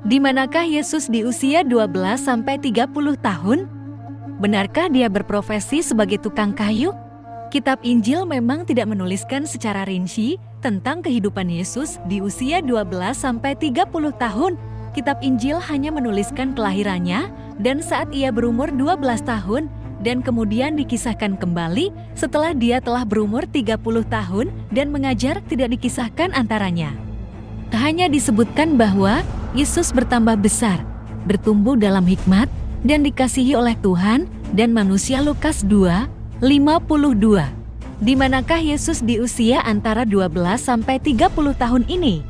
Di manakah Yesus di usia 12-30 tahun? Benarkah dia berprofesi sebagai tukang kayu? Kitab Injil memang tidak menuliskan secara rinci tentang kehidupan Yesus di usia 12-30 tahun. Kitab Injil hanya menuliskan kelahirannya dan saat ia berumur 12 tahun dan kemudian dikisahkan kembali setelah dia telah berumur 30 tahun dan mengajar, tidak dikisahkan antaranya. Hanya disebutkan bahwa Yesus bertambah besar, bertumbuh dalam hikmat, dan dikasihi oleh Tuhan dan manusia. Lukas 2:52. Di manakah Yesus di usia antara 12-30 tahun ini?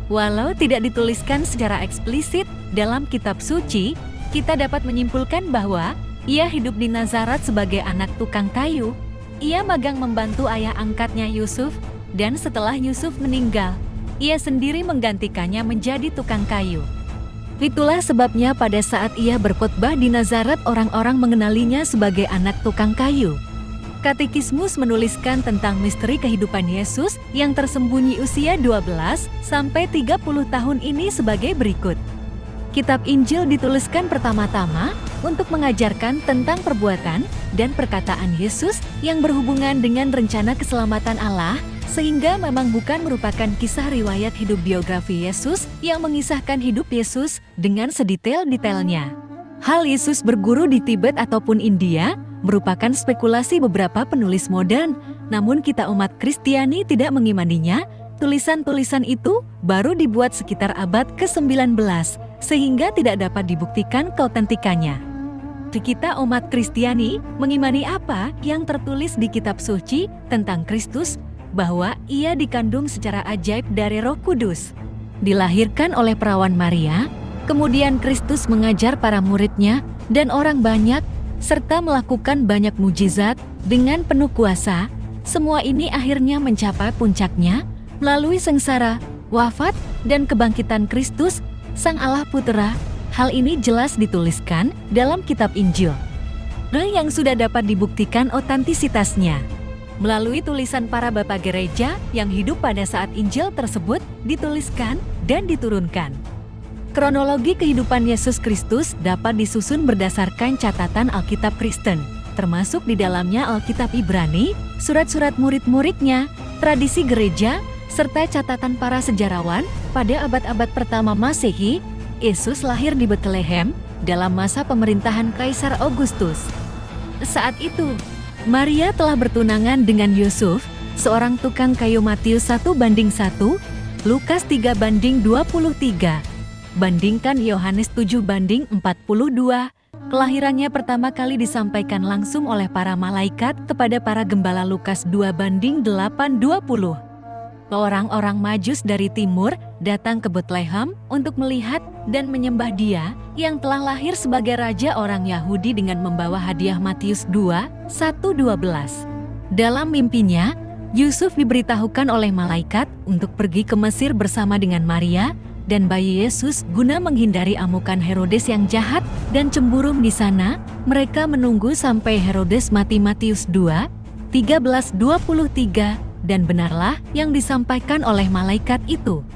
Walau tidak dituliskan secara eksplisit dalam kitab suci, kita dapat menyimpulkan bahwa ia hidup di Nazaret sebagai anak tukang kayu. Ia magang membantu ayah angkatnya Yusuf, dan setelah Yusuf meninggal, ia sendiri menggantikannya menjadi tukang kayu. Itulah sebabnya pada saat ia berkhotbah di Nazaret, orang-orang mengenalinya sebagai anak tukang kayu. Katekismus menuliskan tentang misteri kehidupan Yesus yang tersembunyi usia 12-30 tahun ini sebagai berikut. Kitab Injil dituliskan pertama-tama untuk mengajarkan tentang perbuatan dan perkataan Yesus yang berhubungan dengan rencana keselamatan Allah, sehingga memang bukan merupakan kisah riwayat hidup biografi Yesus yang mengisahkan hidup Yesus dengan sedetail-detailnya. Hal Yesus berguru di Tibet ataupun India merupakan spekulasi beberapa penulis modern, namun kita umat Kristiani tidak mengimaninya. Tulisan-tulisan itu baru dibuat sekitar abad ke-19, sehingga tidak dapat dibuktikan keautentikannya. Kita umat Kristiani mengimani apa yang tertulis di kitab suci tentang Kristus, bahwa ia dikandung secara ajaib dari Roh Kudus, dilahirkan oleh perawan Maria, kemudian Kristus mengajar para muridnya dan orang banyak, serta melakukan banyak mujizat dengan penuh kuasa. Semua ini akhirnya mencapai puncaknya melalui sengsara, wafat, dan kebangkitan Kristus, Sang Allah Putera. Hal ini jelas dituliskan dalam kitab Injil, yang sudah dapat dibuktikan otentisitasnya melalui tulisan para bapak gereja yang hidup pada saat Injil tersebut dituliskan dan diturunkan. Kronologi kehidupan Yesus Kristus dapat disusun berdasarkan catatan Alkitab Kristen, termasuk di dalamnya Alkitab Ibrani, surat-surat murid-muridnya, tradisi gereja, serta catatan para sejarawan. Pada abad-abad pertama Masehi, Yesus lahir di Betlehem dalam masa pemerintahan Kaisar Augustus. Saat itu, Maria telah bertunangan dengan Yusuf, seorang tukang kayu. Matius 1:1, Lukas 3:23. Bandingkan Yohanes 7:42. Kelahirannya pertama kali disampaikan langsung oleh para malaikat kepada para gembala. Lukas 2:8-20. Orang-orang Majus dari timur datang ke Betlehem untuk melihat dan menyembah Dia yang telah lahir sebagai raja orang Yahudi dengan membawa hadiah. Matius 2:1-12. Dalam mimpinya, Yusuf diberitahukan oleh malaikat untuk pergi ke Mesir bersama dengan Maria dan bayi Yesus guna menghindari amukan Herodes yang jahat dan cemburu di sana. Mereka menunggu sampai Herodes mati. Matius 2:13-23. Dan benarlah yang disampaikan oleh malaikat itu.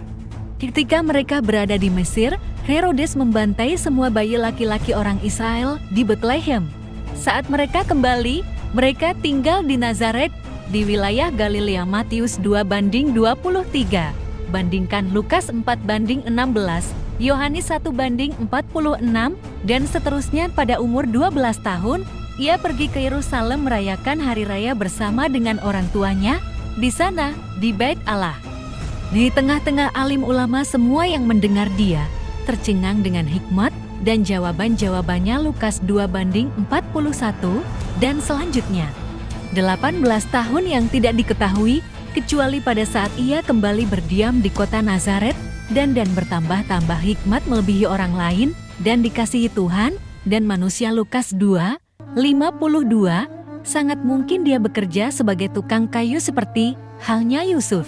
Ketika mereka berada di Mesir, Herodes membantai semua bayi laki-laki orang Israel di Betlehem. Saat mereka kembali, mereka tinggal di Nazaret, di wilayah Galilea. Matius 2:23. Bandingkan Lukas 4:16, Yohanes 1:46, dan seterusnya. Pada umur 12 tahun, ia pergi ke Yerusalem merayakan hari raya bersama dengan orang tuanya. Di sana, di Bait Allah, di tengah-tengah alim ulama, semua yang mendengar dia tercengang dengan hikmat dan jawaban-jawabannya. Lukas 2:41 dan selanjutnya. 18 tahun yang tidak diketahui, kecuali pada saat ia kembali berdiam di kota Nazaret, dan bertambah-tambah hikmat melebihi orang lain dan dikasihi Tuhan dan manusia. Lukas 2:52. Sangat mungkin dia bekerja sebagai tukang kayu seperti halnya Yusuf.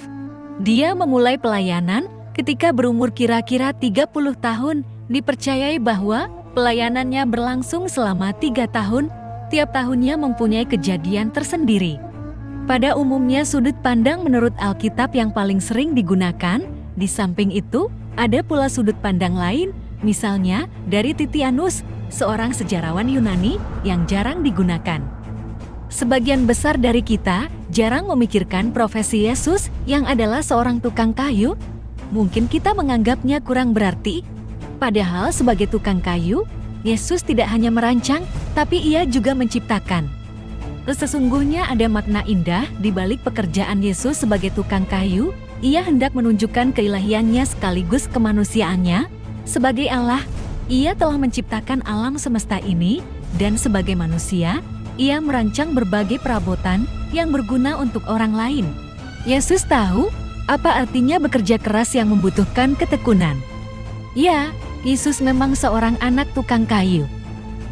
Dia memulai pelayanan ketika berumur kira-kira 30 tahun. Dipercayai bahwa pelayanannya berlangsung selama 3 tahun. Tiap tahunnya mempunyai kejadian tersendiri. Pada umumnya sudut pandang menurut Alkitab yang paling sering digunakan. Di samping itu, ada pula sudut pandang lain Misalnya dari Titianus, seorang sejarawan Yunani yang jarang digunakan. Sebagian besar dari kita jarang memikirkan profesi Yesus yang adalah seorang tukang kayu. Mungkin kita menganggapnya kurang berarti. Padahal sebagai tukang kayu, Yesus tidak hanya merancang, tapi Ia juga menciptakan. Sesungguhnya ada makna indah di balik pekerjaan Yesus sebagai tukang kayu. Ia hendak menunjukkan keilahiannya sekaligus kemanusiaannya. Sebagai Allah, Ia telah menciptakan alam semesta ini, dan sebagai manusia, Ia merancang berbagai perabotan yang berguna untuk orang lain. Yesus tahu apa artinya bekerja keras yang membutuhkan ketekunan. Ya, Yesus memang seorang anak tukang kayu.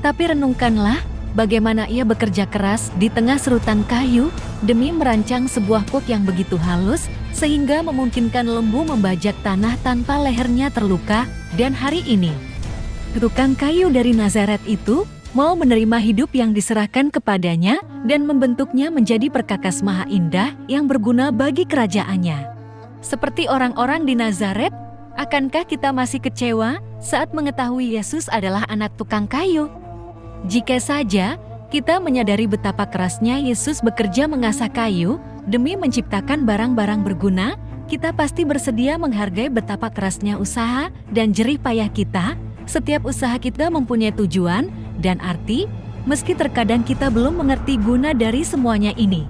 Tapi renungkanlah bagaimana Ia bekerja keras di tengah serutan kayu demi merancang sebuah kuk yang begitu halus sehingga memungkinkan lembu membajak tanah tanpa lehernya terluka. Dan hari ini, tukang kayu dari Nazaret itu mau menerima hidup yang diserahkan kepadanya dan membentuknya menjadi perkakas maha indah yang berguna bagi kerajaannya. Seperti orang-orang di Nazaret, akankah kita masih kecewa saat mengetahui Yesus adalah anak tukang kayu? Jika saja kita menyadari betapa kerasnya Yesus bekerja mengasah kayu demi menciptakan barang-barang berguna, kita pasti bersedia menghargai betapa kerasnya usaha dan jerih payah kita. Setiap usaha kita mempunyai tujuan dan arti, meski terkadang kita belum mengerti guna dari semuanya ini.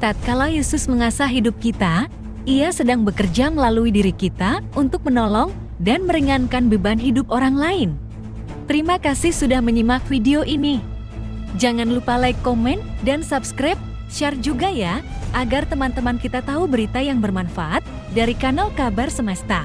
Tatkala Yesus mengasah hidup kita, Ia sedang bekerja melalui diri kita untuk menolong dan meringankan beban hidup orang lain. Terima kasih sudah menyimak video ini. Jangan lupa like, komen, dan subscribe, share juga ya, agar teman-teman kita tahu berita yang bermanfaat dari kanal Kabar Semesta.